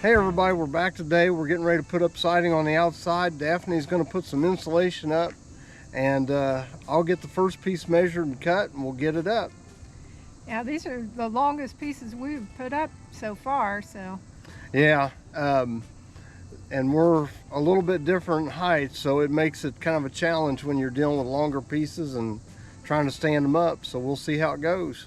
Hey everybody, we're back today. We're getting ready to put up siding on the outside. Daphne's going to put some insulation up, and I'll get the first piece measured and cut, and we'll get it up. Yeah, these are the longest pieces we've put up so far, so. Yeah, and we're a little bit different heights, so it makes it kind of a challenge when you're dealing with longer pieces and trying to stand them up, so we'll see how it goes.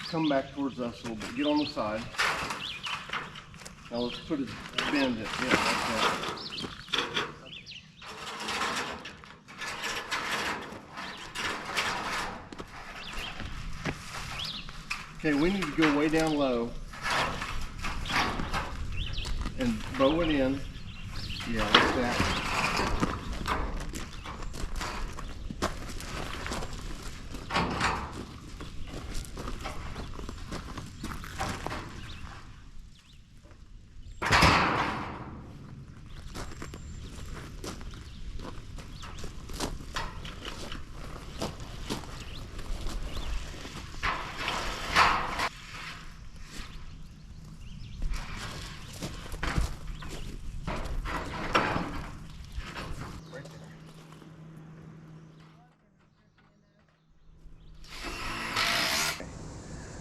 Come back towards us a little bit. Get on the side. Now let's put it, bend it. Yeah, like that. Okay, we need to go way down low and bow it in. Yeah, like that.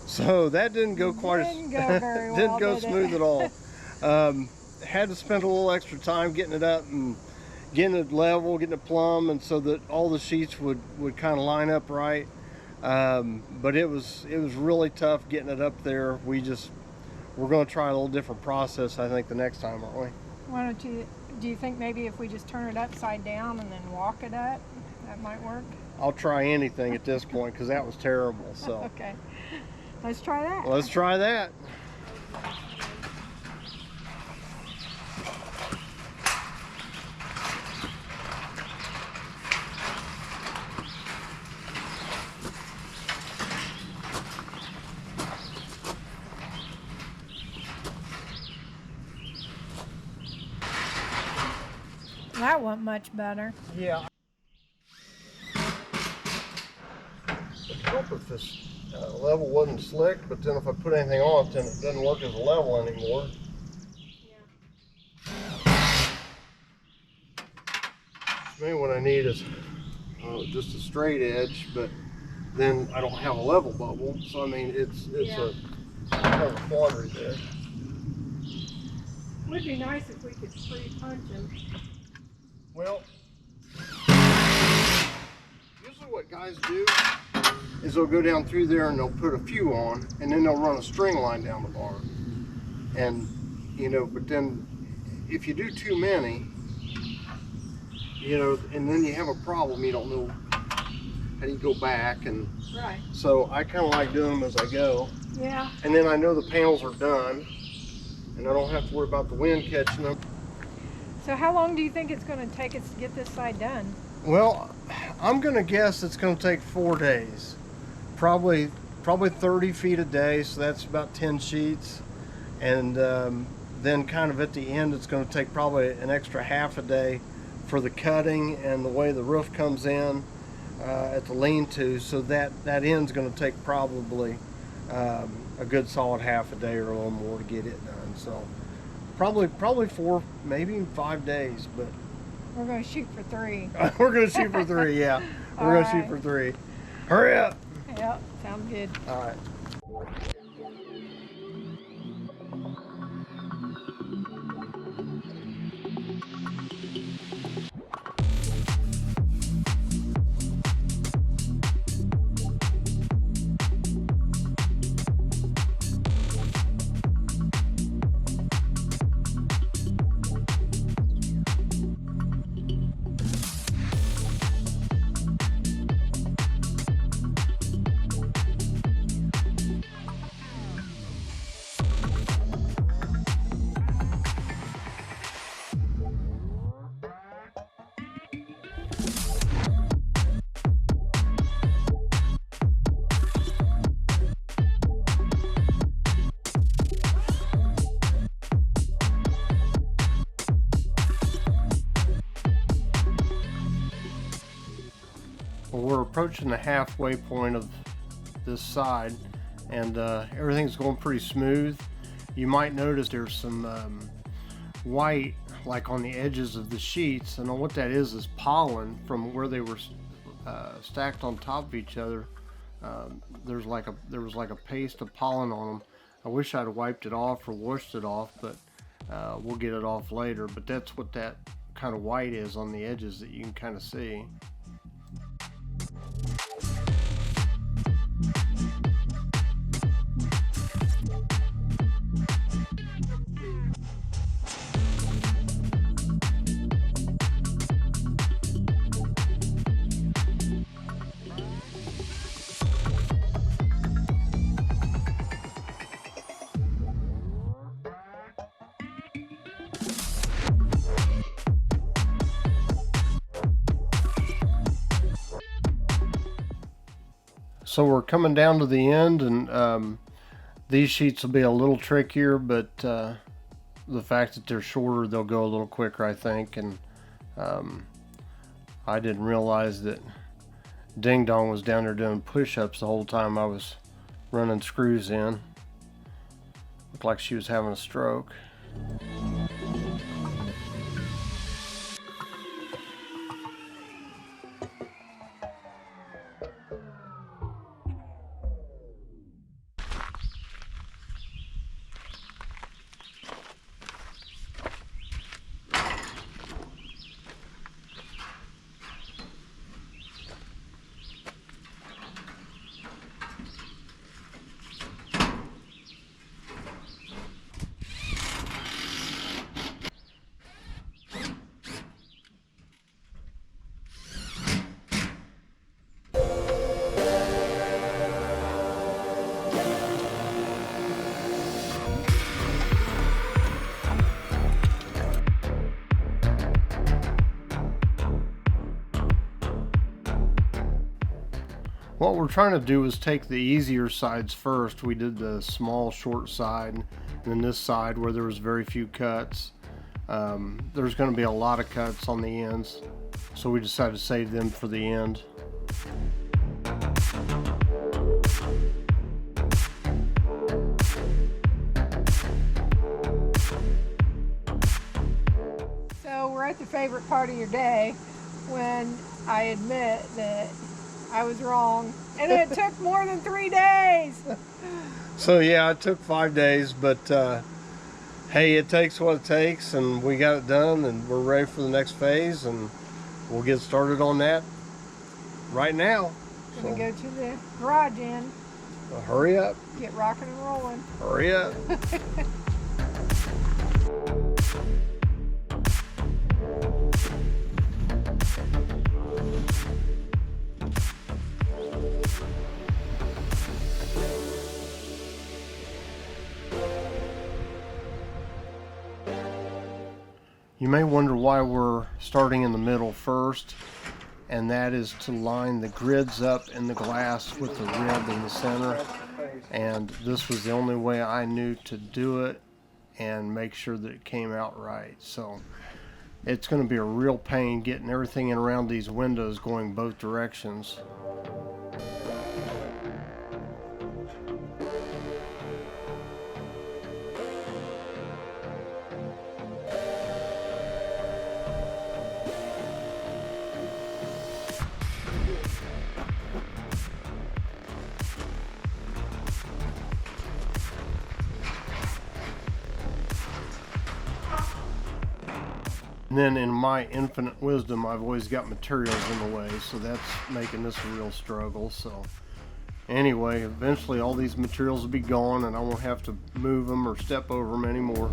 So that didn't go quite Didn't go very well, didn't go did smooth it? at all. Had to spend a little extra time getting it up and getting it level, getting it plumb, and so that all the sheets would kind of line up right. But it was really tough getting it up there. We're going to try a little different process, I think, the next time, aren't we? Why don't you, do you think maybe if we just turn it upside down and then walk it up, that might work? I'll try anything at this point because that was terrible. So Okay, let's try that. let's try that. That went much better. Yeah. It'd help if this level wasn't slick, but then if I put anything on it, then it doesn't work as a level anymore. Maybe what I need is just a straight edge, but then I don't have a level bubble. So I mean, it's a kind of a quandary there. Would be nice if we could free punch them. Well, usually what guys do is they'll go down through there and they'll put a few on, and then they'll run a string line down the bar. And, you know, but then if you do too many, you know, and then you have a problem, you don't know how do you go back. And Right. so I kind of like doing them as I go. Yeah. And then I know the panels are done, and I don't have to worry about the wind catching them. So how long do you think it's going to take us to get this side done? Well, I'm going to guess it's going to take 4 days. Probably 30 feet a day, so that's about 10 sheets. And then kind of at the end, it's going to take probably an extra half a day for the cutting and the way the roof comes in at the lean-to. So that end's going to take probably a good solid half a day or a little more to get it done. So probably 4, maybe 5 days, but We're going to shoot for 3. we're going to shoot for 3. Yeah, we're going to shoot for 3. Hurry up. Yep, sounds good. All right. Well, we're approaching the halfway point of this side, and everything's going pretty smooth. You might notice there's some white like on the edges of the sheets, and what that is pollen from where they were stacked on top of each other. There was like a paste of pollen on them. I wish I'd wiped it off or washed it off, but we'll get it off later. But that's what that kind of white is on the edges that you can kind of see. So we're coming down to the end, and these sheets will be a little trickier, but the fact that they're shorter, they'll go a little quicker, I think. And I didn't realize that Ding Dong was down there doing push-ups the whole time I was running screws in. Looked like she was having a stroke. What we're trying to do is take the easier sides first. We did the small short side, and then this side where there was very few cuts. There's going to be a lot of cuts on the ends, so we decided to save them for the end. So we're at the favorite part of your day, when I admit that I was wrong, and it took more than 3 days. So yeah, it took 5 days, but hey, it takes what it takes, and we got it done, and we're ready for the next phase, and we'll get started on that right now. Gonna go to the garage end. Well, hurry up. Get rocking and rolling. Hurry up. You may wonder why we're starting in the middle first, and that is to line the grids up in the glass with the rib in the center. And this was the only way I knew to do it and make sure that it came out right. So it's going to be a real pain getting everything in around these windows going both directions. And then in my infinite wisdom, I've always got materials in the way, so that's making this a real struggle. So anyway, eventually all these materials will be gone, and I won't have to move them or step over them anymore.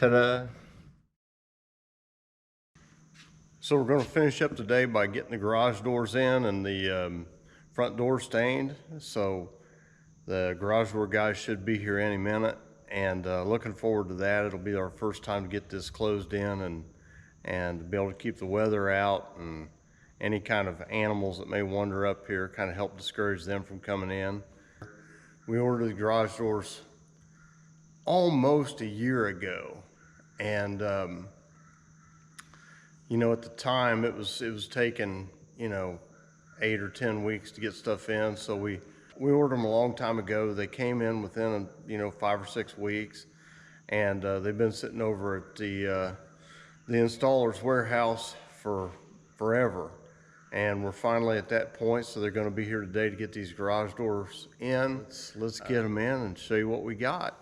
Ta-da! So we're going to finish up today by getting the garage doors in and the front door stained. So the garage door guys should be here any minute, and looking forward to that. It'll be our first time to get this closed in and be able to keep the weather out and any kind of animals that may wander up here, kind of help discourage them from coming in. We ordered the garage doors almost a year ago, and you know, at the time it was taking, you know, 8 or 10 weeks to get stuff in. So we ordered them a long time ago. They came in within, you know, 5 or 6 weeks, and they've been sitting over at the installer's warehouse for forever. And we're finally at that point, so they're going to be here today to get these garage doors in. Let's get them in and show you what we got.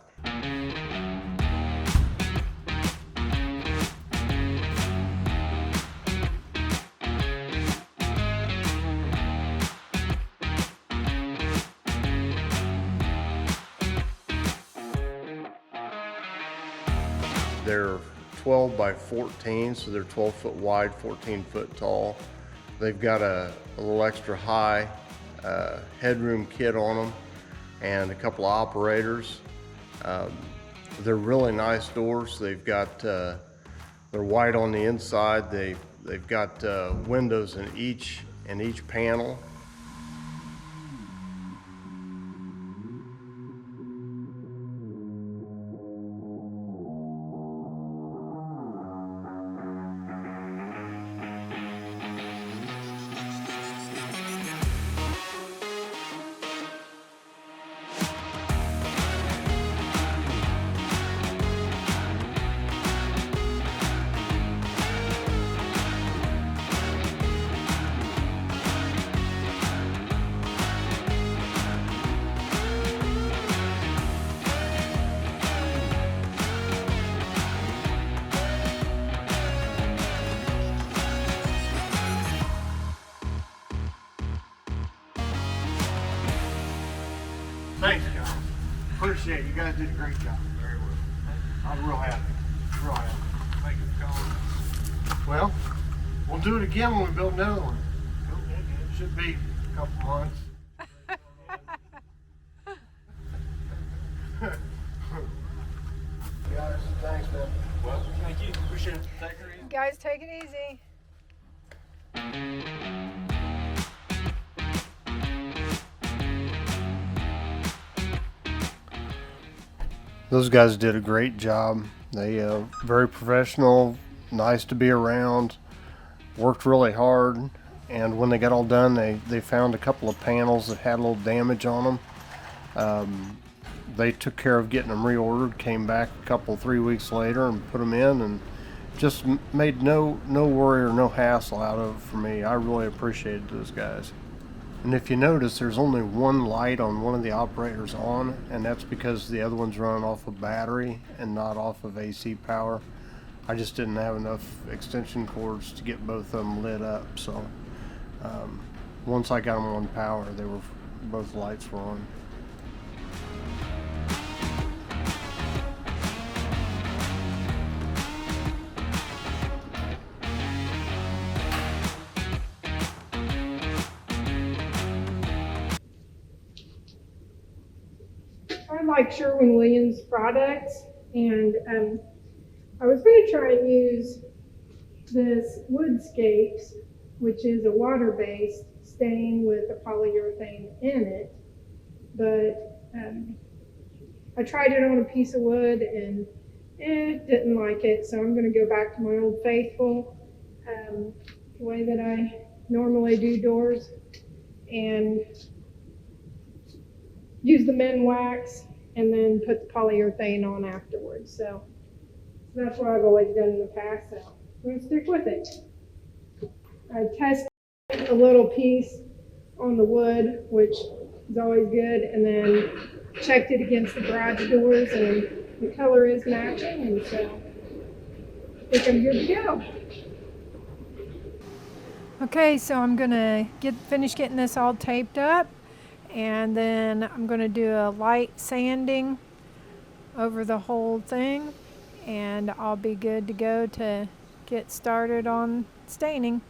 They're 12 by 14, so they're 12 foot wide, 14 foot tall. They've got a little extra high headroom kit on them and a couple of operators. They're really nice doors. They've got, they're white on the inside. They've got windows in each panel. Thanks, guys. Appreciate it. You guys did a great job. Very well. I'm real happy. Real happy. Thank you for calling. Well, we'll do it again when we build another one. It should be a couple months. Guys, thanks, man. Well, thank you. Appreciate it. Take her easy. Guys, take it easy. Those guys did a great job. They very professional, nice to be around, worked really hard, and when they got all done, they found a couple of panels that had a little damage on them. They took care of getting them reordered, came back a couple, 3 weeks later and put them in, and just made no worry or no hassle out of it for me. I really appreciated those guys. And if you notice, there's only one light on one of the operators on, and that's because the other one's running off of battery and not off of AC power. I just didn't have enough extension cords to get both of them lit up, so once I got them on power, both lights were on. I like Sherwin-Williams products, and I was going to try and use this Woodscapes, which is a water-based stain with a polyurethane in it, but I tried it on a piece of wood and didn't like it, so I'm going to go back to my old faithful way that I normally do doors and use the men wax and then put the polyurethane on afterwards. So that's what I've always done in the past, so I'm going to stick with it. I tested a little piece on the wood, which is always good, and then checked it against the garage doors, and the color is matching, and so I think I'm good to go. Okay, so I'm gonna finish getting this all taped up, and then I'm gonna do a light sanding over the whole thing, and I'll be good to go to get started on staining.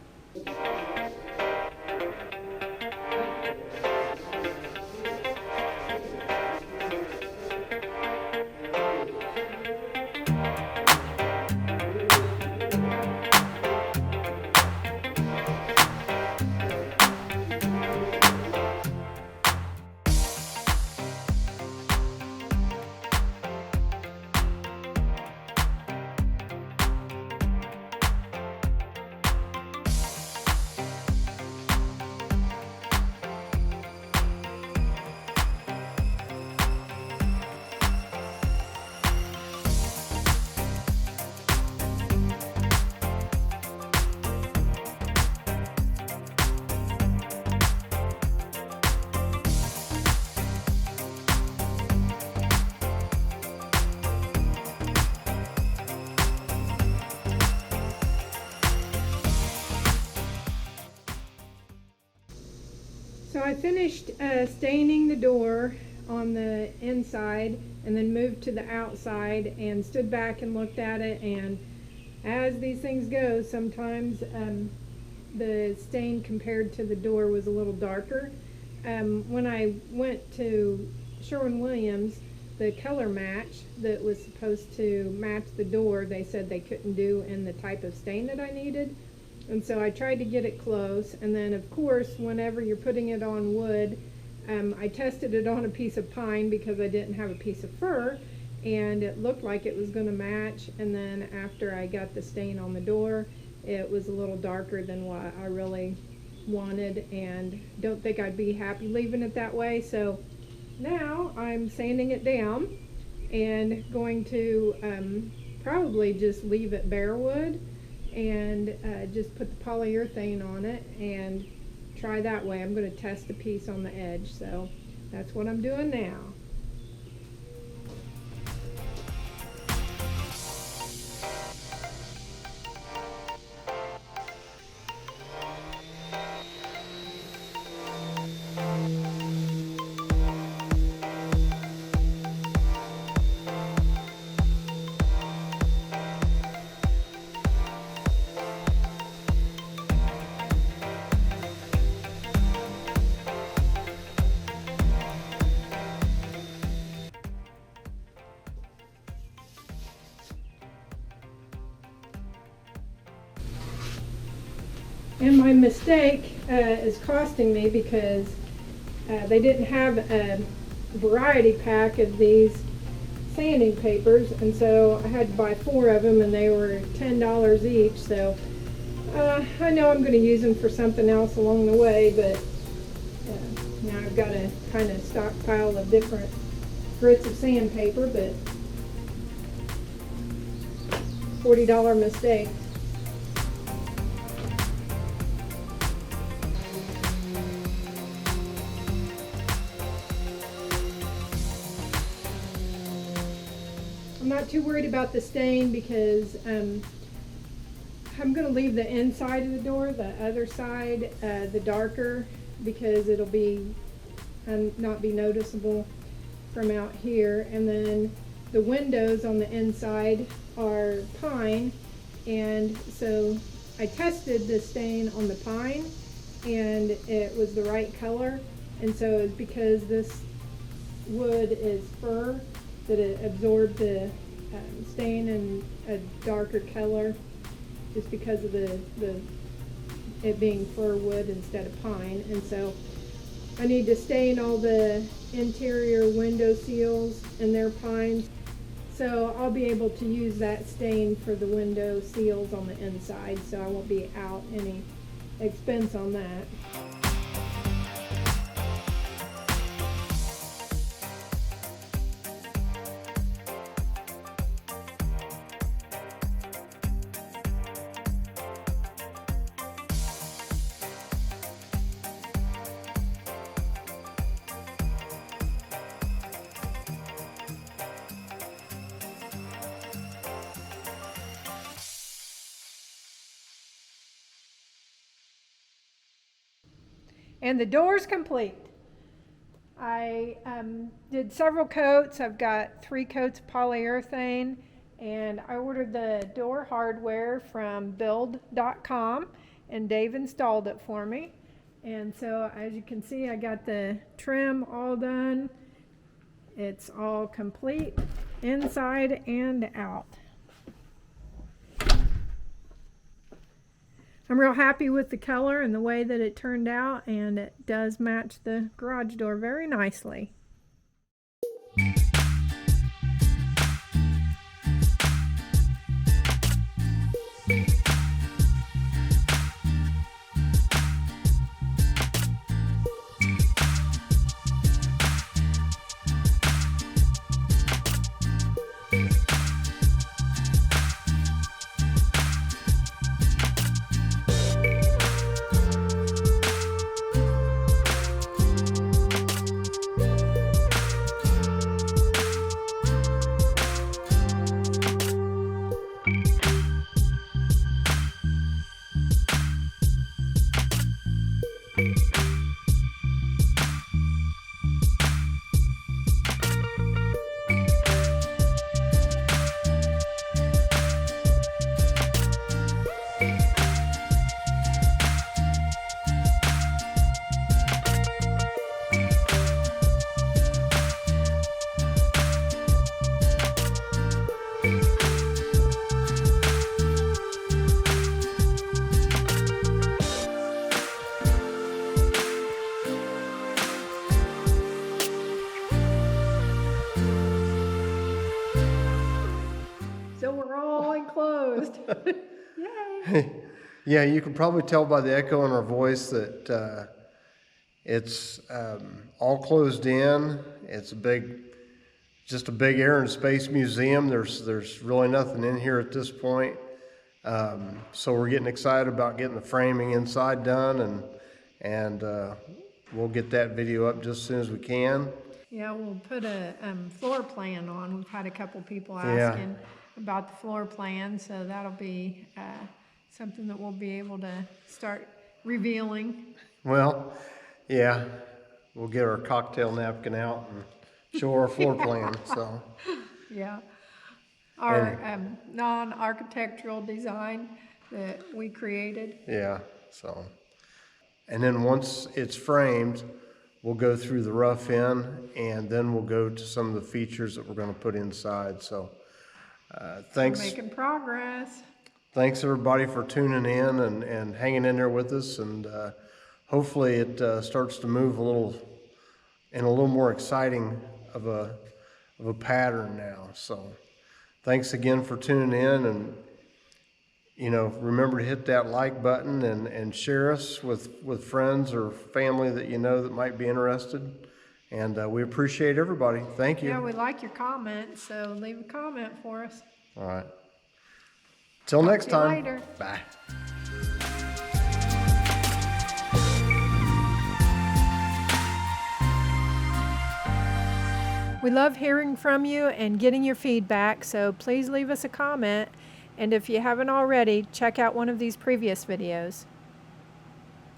So I finished staining the door on the inside and then moved to the outside and stood back and looked at it, and as these things go, sometimes the stain compared to the door was a little darker. When I went to Sherwin-Williams, the color match that was supposed to match the door, they said they couldn't do in the type of stain that I needed. And so I tried to get it close, and then of course whenever you're putting it on wood, I tested it on a piece of pine because I didn't have a piece of fir, and it looked like it was going to match, and then after I got the stain on the door, it was a little darker than what I really wanted, and don't think I'd be happy leaving it that way. So now I'm sanding it down and going to probably just leave it bare wood and just put the polyurethane on it and try that way. I'm going to test the piece on the edge, so that's what I'm doing now. And my mistake is costing me because they didn't have a variety pack of these sanding papers, and so I had to buy 4 of them, and they were $10 each. So I know I'm going to use them for something else along the way, but now I've got a kind of stockpile of different grits of sandpaper, but $40 mistake. I'm not too worried about the stain because I'm going to leave the inside of the door, the other side, the darker, because it'll be not be noticeable from out here. And then the windows on the inside are pine, and so I tested the stain on the pine and it was the right color, and so it's because this wood is fir that it absorbed the stain in a darker color just because of it being fir wood instead of pine. And so I need to stain all the interior window seals, and they're pines, so I'll be able to use that stain for the window seals on the inside, so I won't be out any expense on that. And the door's complete. I did several coats. I've got 3 coats of polyurethane And I ordered the door hardware from build.com, and Dave installed it for me. And so as you can see, I got the trim all done. It's all complete inside and out. I'm real happy with the color and the way that it turned out, and it does match the garage door very nicely. So we're all enclosed. Yay! Yeah, you can probably tell by the echo in our voice that it's all closed in. It's just a big air and space museum. There's really nothing in here at this point. So we're getting excited about getting the framing inside done, and we'll get that video up just as soon as we can. Yeah, we'll put a floor plan on. We've had a couple people Yeah. asking about the floor plan, so that'll be something that we'll be able to start revealing. Well, yeah, we'll get our cocktail napkin out and show our floor plan. So Yeah. Our non-architectural design that we created. yeah, so and then once it's framed, we'll go through the rough in, and then we'll go to some of the features that we're going to put inside. So thanks. We're making progress. Thanks everybody for tuning in and hanging in there with us, and hopefully it starts to move a little more exciting of a pattern now. So thanks again for tuning in, and remember to hit that like button and share us with friends or family that you know that might be interested. And we appreciate everybody. Thank you. Yeah, we like your comments, so leave a comment for us. All right. Till next to you time. later. Bye. We love hearing from you and getting your feedback, so please leave us a comment. And if you haven't already, check out one of these previous videos.